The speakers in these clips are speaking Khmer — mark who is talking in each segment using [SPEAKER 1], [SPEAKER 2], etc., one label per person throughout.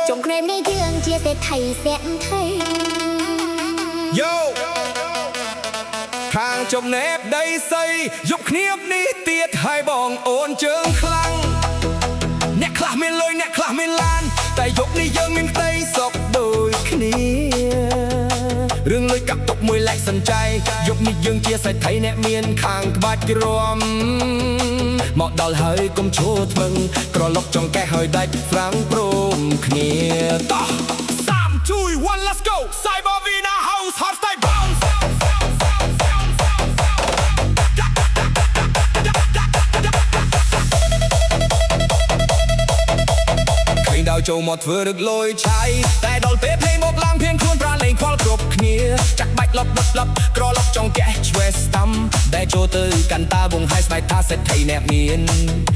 [SPEAKER 1] จงเกรงในเดืองเชียร์เศษไทยแสนไทย
[SPEAKER 2] ทางจมแนบได้ใส่ยกเนียบนี้เตียดให้บองโอนเจิงคลังแนกคลาไม่เลยแนกคลาไม่ลานแต่ยกนี้ยังมินเตยศกโดยขณีเรื่องเลยกับตกมวยแหลกสันใจยกนี้ยังเชียร์ใส่ไทยแนบเมียนข้างบาดกิรวมเหมาะดอลเฮยก้มโชว์ทมึงกรอลกจองแก้เฮยได้ฟรังโปรมขณีต่อ3 2 1 let's go Cyber Vina House Hot Style Bounceดาวโจมอดเฟื่อรึกลอยใช้แต่ดอลเป๊ะเพลงบอกลางเพียงครวนปราเลงควอลกรบเนียจักใบลับกรอล็อกจองแกชเวสตัมได้โจตือกันตาบงไฮสไนท่าเซตไทยแนบเนียน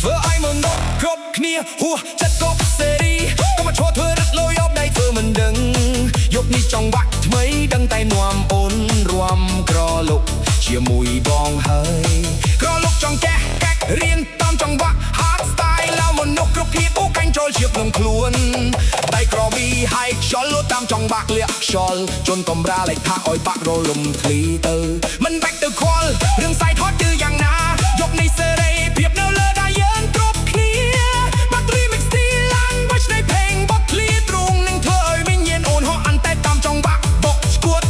[SPEAKER 2] เฟื่อไอ้มึงนกครบเนียหัวจัดกบเสรีก็มาโชว์เฟื่อรึกลอยยอบได้เฟื่อมันดึงยกนี้จองวักทำไมดังไตนวมโอนรวมกรอลุกเชียร์มุยบองเฮยกรอลุกจองแกเรียนตามจองวักฮาร์ดสไตล์แล้วมันนกกระพีปุ๊กกันโจเชียบลงคลวนได้กรอบีให้ชอลลุตามจองบักเลียชอลจนกลมราไหลท่าอ้อยปักโรลมทลีเตอร์มันแบกเตอร์ควอลเรื่องใส่ทอดดื้ออย่างนายกในเซเรเพียบเนื้อเลอได้เยินกรบเคลียบัตรีมิกซ์ตีลันวัชในเพลงบอคลีตรงหนึ่งเธอไม่เย็นโอนหออันแต่ตามจองบักบกสกวด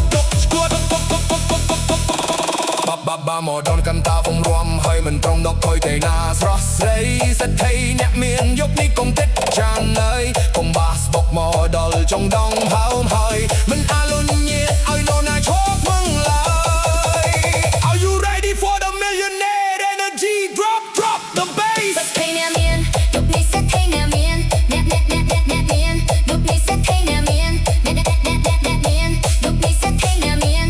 [SPEAKER 2] บาหมอดอนกันตาฟงรวมให้มันตรงดอกคอยเตนาสรอสเรย์เซตไทยเนี่ยเมียนยกนี้กงเต็ดจานเลยกงบาสบอกหมอดอลจงดองเผาหอยมันอาลุนเย็ดเอาโลนาโชคมึงเลย Are you ready for the millionaire energy drop the bass
[SPEAKER 1] เศษไทยเนี่ยเมียนยกนี้เศษไทยเนี่ยเมียนแนบเมียนยกนี้เศษไทยเนี่ยเมียนแนบเมียนยกนี้เศษไทยเนี่ยเมียน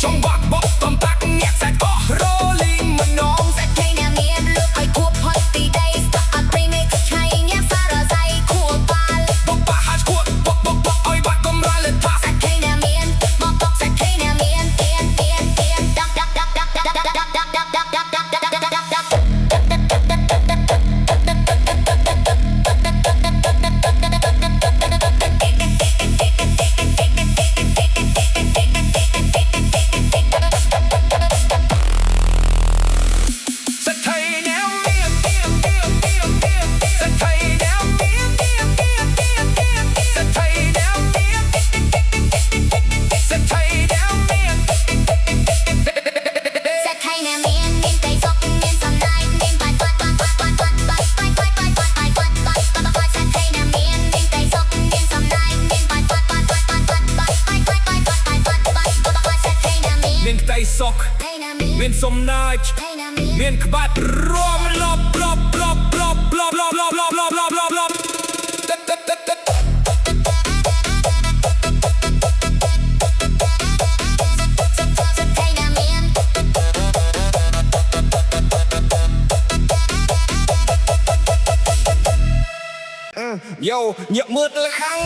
[SPEAKER 2] จงบักบอกตำตักเนี่ยแซดก็โรลิ่งมันน้อง
[SPEAKER 1] เศษไทยเนี่ยเมียนเลือกไอ้ควบฮอตตีได้สตาร์ทเพลงในไทยเนี่ยฟาราไซควบปาล
[SPEAKER 2] บอกปะฮัชควดบอกอ้อยบักกำราเลท่า
[SPEAKER 1] เศษไทยเนี่ยเมียนบอกเศษไทยเนี่ยเมียนเตียนดัก
[SPEAKER 2] ซอกเมียนสมนายเมียนขบัดรวมลบโย่เหยียบมืดละครั้ง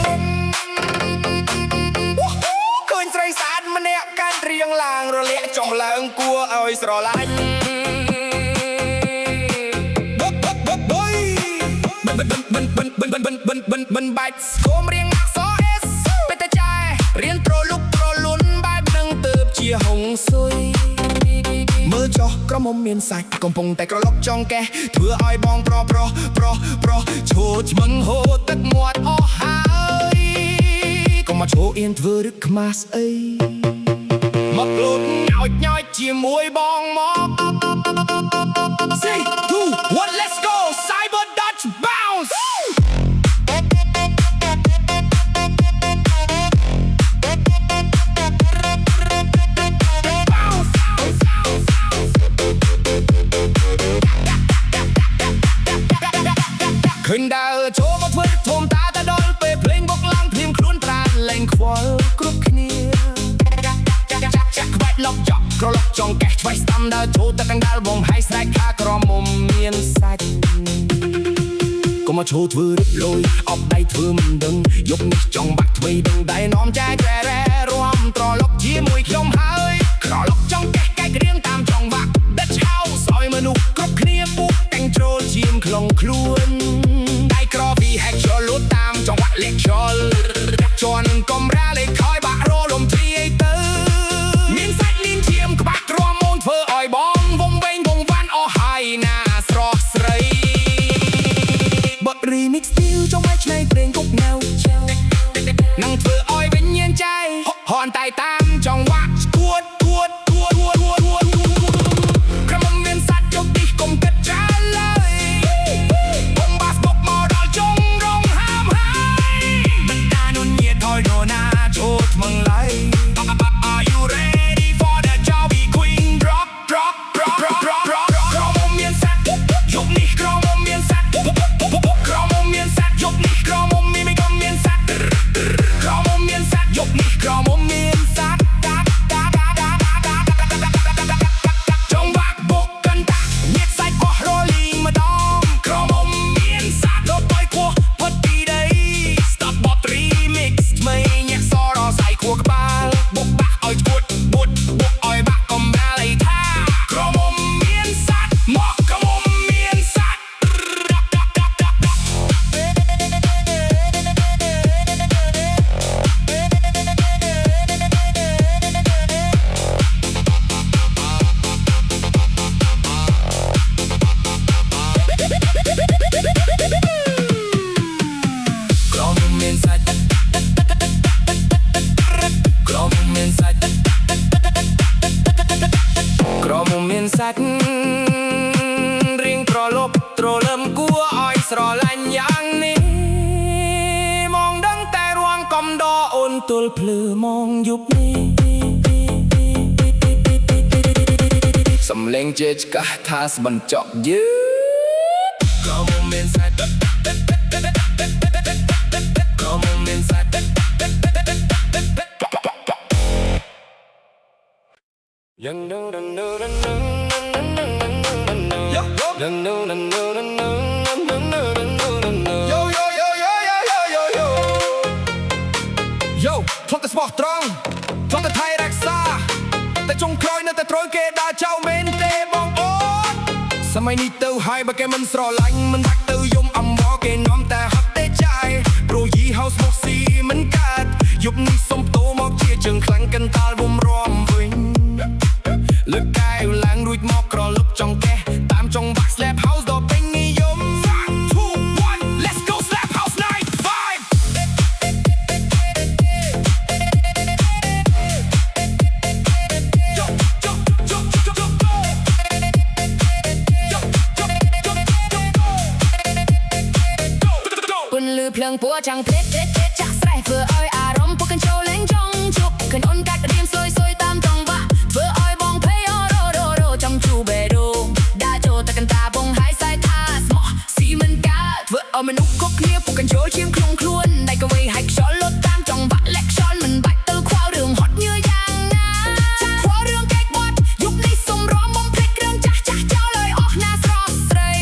[SPEAKER 2] คืนใจสารมันเนี่ยการเรียงลางระเละจองลางกลัวเอาสระลันบันใบโคมเรียงอักษรเอสเป็นแต่ใจเรียนโตรลุกโตรลุ้นใบดังเติบเชียหงซุยมือจอกระมมเมียนใส่กำปงแต่กระลอกจองแกเถื่ออ้อยบองโปรโชดมึงโหตักหมวดอ้อหายก็มาโชว์เอียนเถื่อรึกมาสเอ้ยมักลุดย่อยเจียมวยบองมอบSay 2 1 let's go Cyber Dutch bounceขึ้นดาวโชว์มาทวิตโทมตาตาดอนเปเพลงบอกลังเพลงคลุ้นตราแหล่งควอลกรุ๊ปเนียจักใบล็อกจอกกรล็อกจองแกชไว้สตัมดาโชว์ตะกังดาลบงไฮสไลด์คากรอมมุมเมียนสัตก็มาโชว์ทวิตลอยออกได้เธอมันดึงยกนี้จองบักทวีดึงได้น้อมแจ๊แกแร่รวมตรอล็อกยี่มวยขยมหายกรล็อกจองแกเรียงตามจองบักดัชเฮาซอยมนุษย์กรุ๊ปเนียปุ๊กแต่งโจเจียมคลองคลวน remix ស្ទីលចុងឲ្យឆ្នៃព្រេងគប់ងៅនឹងធ្វើឲ្យវិញ្ញាណใจហន់តែតាមចង្វាក់គួតក្រុមមានសាច់យកទីកុំគិតច្រើនឡើយកុំបាសបុកមកដល់ចុងរងហាមហើយមិនតានុនញាតថយដូណាចូលថ្មឹងឡៃ Are you ready for the job be queen drop ក្រុមមានសាច់យកនេះក្រុមមានសាច់ក្រុមមានសាច់យកនេះក្រុមមានសាច់ក្រុមមានសាច់យកនេះក្រុមមានសាច់ចង្វាក់បុកកាន់តាញាតសាច់អស់រលីងម្ដងក្រុមមានសាច់លោកទៅគោះផុតពីដី Stop bot remix ថ្មីញាក់សរសៃខួរក្បាលបុកបាក់ឲ្យឈួតបុកឲ្យបាក់កំរាលឲ្យថាក្រុមមានសាច់មកក្រុមមានសាច់ ក្រុមមានសាច់ក្រុមមានសាច់ក្រុមមានសាច់រៀងត្រលប់ត្រលឹមគួរឲ្យស្រឡាញ់យ៉ាងនេះមកដឹងតែរួងកំដរអូនទល់ភ្លឺមកយប់នេះសំលេងជាឆ្កាស់ថាស្បញ្ចក់យឺក្រុមមានសាច់ក្រុមមានសាច់យ៉ាងនឹងYo ធ្លាប់តែស្មោះត្រង់ធ្លាប់តែថៃរក្សាតែចុងក្រោយនៅតែត្រូវគេដើរចោលមែនទេបងអូនសម័យនេះទៅហើយបើគេមិនស្រឡាញ់មិនបាច់ទៅយំអំបគេនាំតែហត់ទេចាយព្រោះយីហៅស្មោះស៊ីមិនកើតយប់នេះសុំតោមកជាជើងខ្លាំងកន្តាល់វំរំវិញលើកកែវឡើងរួចមកក្រលឹបចង់កេះតាមចង់បាក់ slap house ដល់ពេញនិយម 5 2 1 let's go slap house night vibeពន្លឺភ្លើងពួរចាំងព្រេតចាក់ស្រែធ្វើឲ្យអារម្មណ៍ពួកកញ្ចូលលេងចង់ជប់ឃើញអូនកាច់រៀមសួយតាមចង់បាក់ធ្វើឲ្យបងភ័យរោចាំជូបេរោដើរចូលតែកន្តាបងហើយសែថាស្មោះស៊ីមិនកើតធ្វើឲ្យមនុស្សគ្រប់គ្នាពួកកញ្ចូលឈាមខ្លួនដៃក៏វៃហាច់ខ្យល់លត់តាមចង់បាក់លេខខ្យល់មិនបាច់ទៅខ្វល់រឿងហត់ញើយ៉ាងណាចាខ្វល់រឿងកែកបាត់យប់នេះសុំរំបំភ្លេចគ្រឿងចាស់ចោលឲ្យអស់ណាស្រស់ស្រី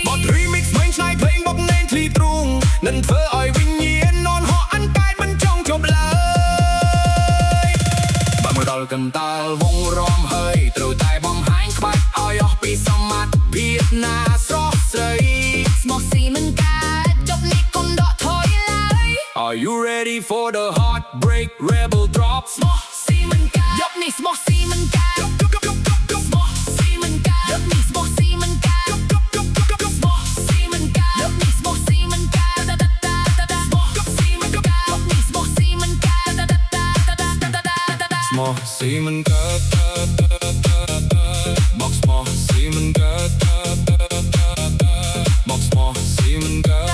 [SPEAKER 2] បត់ remix មិនឆ្នៃភ្លេងមកណែនធ្លីទ្រូងនឹងធ្វើឲ្យវិញ្ញាណនន់ហក់អនកាយមិនចង់ជប់ឡើយបើមកដល់កន្តាល់វងរំហើយត្រូវតែបំហាញក្បាច់ឲ្យអស់ពីសមត្ថភាពណាស្រស់ស្រីស្មោះស៊ីមិនកើតចប់នេះកុំដកថយឡើយ Are you ready for the heartbreak rebel drop ស្មោះស៊ីមិនកើតយប់នេះស្មោះស៊ីមិនកើតស្មោះស៊ីមិនកើតយប់នេះស្មោះស៊ីមិនកើតស្មោះស៊ីមិនកើតយប់នេះស្មោះស៊ីមិនកើតស្មោះស៊ីមិនកើតយប់នេះស្មោះស៊ីមិនកើតស្មោះស៊ីមិនកើតบอกស្មោះស៊ីមិនកើតบอกស្មោះស៊ីមិនកើត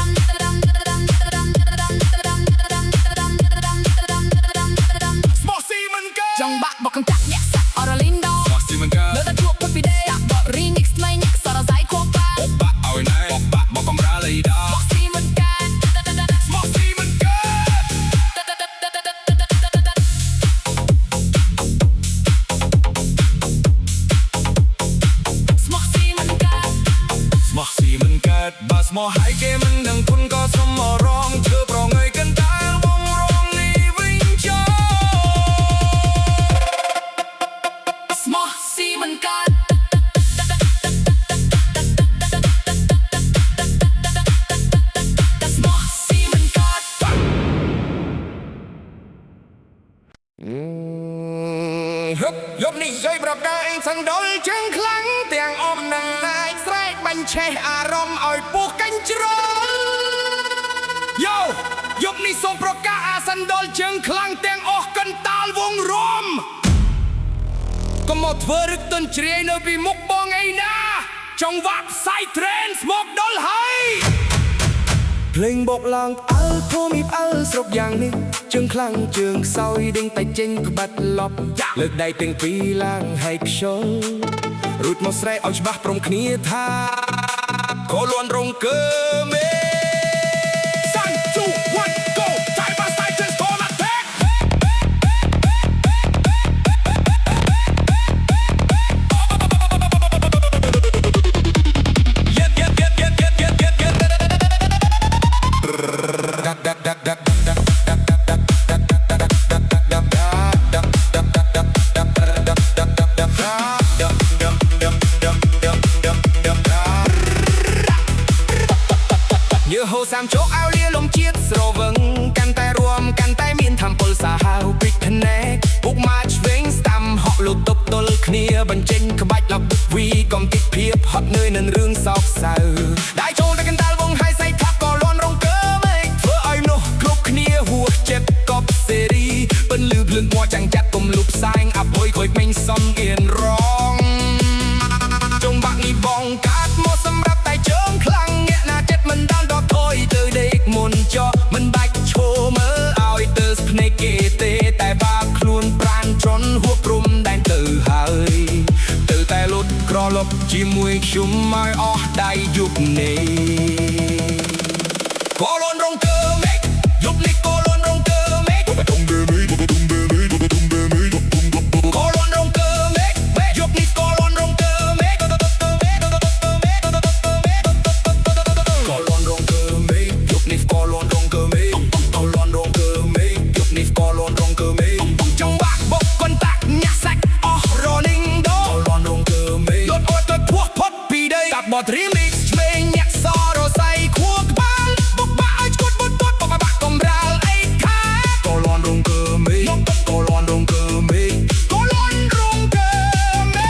[SPEAKER 2] ស្មោះស៊ីមិនកើតចង់បាក់បកកង្កាក់ញាក់សាក់អរលីនដោស្មោះស៊ីមិនកើតលើតែជួបផុតពីដេដាក់បក remix ថ្មីញាក់សរសៃខួរក្បាលបាក់ឲ្យណែបាក់បកកំរាលីដោស្មោះស៊ីមិនកើតស្មោះស៊ីមិនកើតបើស្មោះហើយគេមិនដឹងគុណក៏សុំមករងជឿប្រងើយកន្តាលវងរងនេះវិញចូលស្មោះស៊ីមិនកើតស្មោះស៊ីមិនកើតយប់នេះយាយប្រកាអេងសង្ដុលជើងខ្លាំងទាំងអមនឹងណាយស្រែកបាញ់ឆេះអារម្មណ៍ឲ្យពោះកាញ់ជ្រុល សូមប្រកាសអាសិនដល់ជើងខ្លាំងទាំងអស់កណ្តាលវងរំកុំមកធ្វើរឹកទន់ជ្រាយនៅពីមុខបងឯណាចង់វាក់ផ្សាយ Trends មកដល់ហើយភ្លេងបកឡើងផ្អើលធូមីផ្អើលស្រុកយ៉ាងនេះជើងខ្លាំងជើងខ្សោយដេញតែចេញក្បាត់លប់លើកដៃទាំងពីរឡើងហើយខ្យល់រួចមកស្រែកឲ្យច្បាស់ព្រមគ្នាថាក៏លន់រងកើមេយើហូសាមជោគអោលាលំជាតិស្រវឹងកាន់តែរួមកាន់តែមានធម្មពលសាហាវព្រិចភ្នែកពុកម៉ាឆ្វេងស្ដាំហក់លុតទប់ទល់គ្នាបញ្ចេញក្បាច់ឡប់វីកំតិចភាពហត់នឿយនឹងរឿងសោកសៅដៃចូលទៅកណ្ដាលវងហើយសៃថាប់ក៏លន់រងកើមេឃធ្វើឲ្យមនុស្សគ្រប់គ្នាហួសចិត្តកប់សេរីពិនលឺភ្លឹងមួចាំងចាត់គុំលុបផ្សែងអភ័យខូចពេញសំអៀនរងចុងបាក់នេះបងកាត់មកសម្រាប់តែជើងខ្លាំងញាក់ណាចិត្តមិនដល់ដល់ថយទៅដេកមុនចោមិនបាច់ឈោមើលឲ្យទៅភ្នែកគេទេតែបាខ្លួនប្រានជន់ហួសព្រំដែនទៅហើយទៅតែលុតក្រឡប់ជាមួយខ្ញុំឲ្យអស់ដៃយប់នេះក៏លន់រងកើមេឃយប់នេះក៏លន់រងកើមេឃក៏លន់រងកើមេឃយប់នេះក៏លន់រងកើមេឃក៏លន់រងកើមេឃយប់នេះក៏លន់រងកើមេឃក៏លន់រងកើមេឃយប់នេះក៏លន់រងកើមេឃចង់បាក់បុកកន្តាក់ញាក់សាច់អស់រលីងដោក៏លន់រងកើមេឃលត់អត់ទៅភួសផុតពីដីកាប់បត់ remix ឆ្វេងញាក់សរសៃខួរក្បាលបុកបាក់ឲ្យឈួតបុតបុតបបាក់កំរាលអីខាក៏លន់រងកើមេឃក៏លន់រងកើមេឃក៏លន់រងកើមេ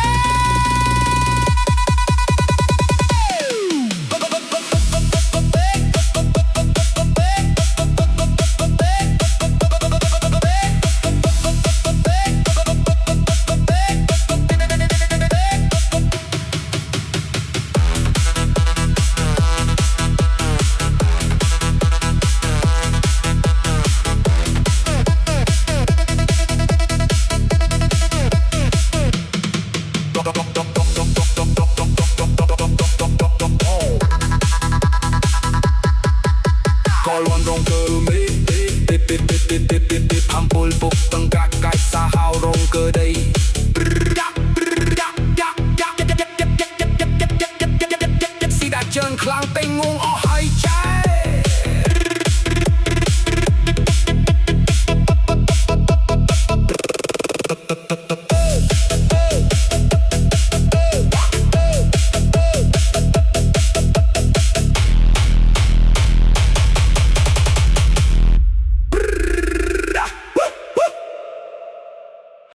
[SPEAKER 2] ក៏លន់រងកើមេអំពុលពុកតង្កាច់កាច់សាហាវរងកើដីស៊ីដាជើងខ្លាំងពេញងងអស់